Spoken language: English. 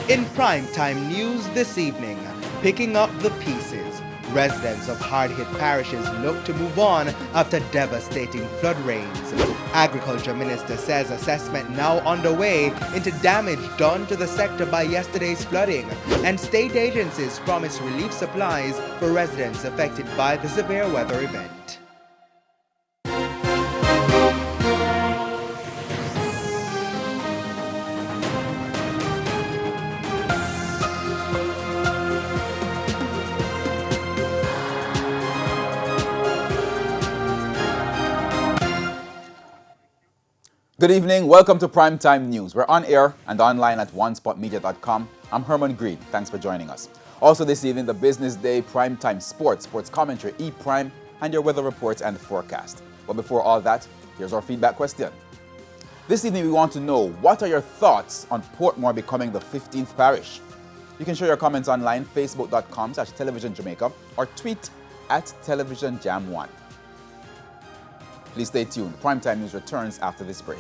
In primetime news this evening, picking up the pieces, residents of hard-hit parishes look to move on after devastating flood rains. Agriculture Minister says assessment now underway into damage done to the sector by yesterday's flooding, and state agencies promise relief supplies for residents affected by the severe weather event. Good evening. Welcome to Primetime News. We're on air and online at onespotmedia.com. I'm Herman Green. Thanks for joining us. Also this evening, the Business Day Primetime Sports commentary, E-Prime, and your weather reports and forecast. But before all that, here's our feedback question. This evening, we want to know, what are your thoughts on Portmore becoming the 15th parish? You can share your comments online, facebook.com/televisionjamaica, or tweet at televisionjam1. Please stay tuned. Primetime News returns after this break.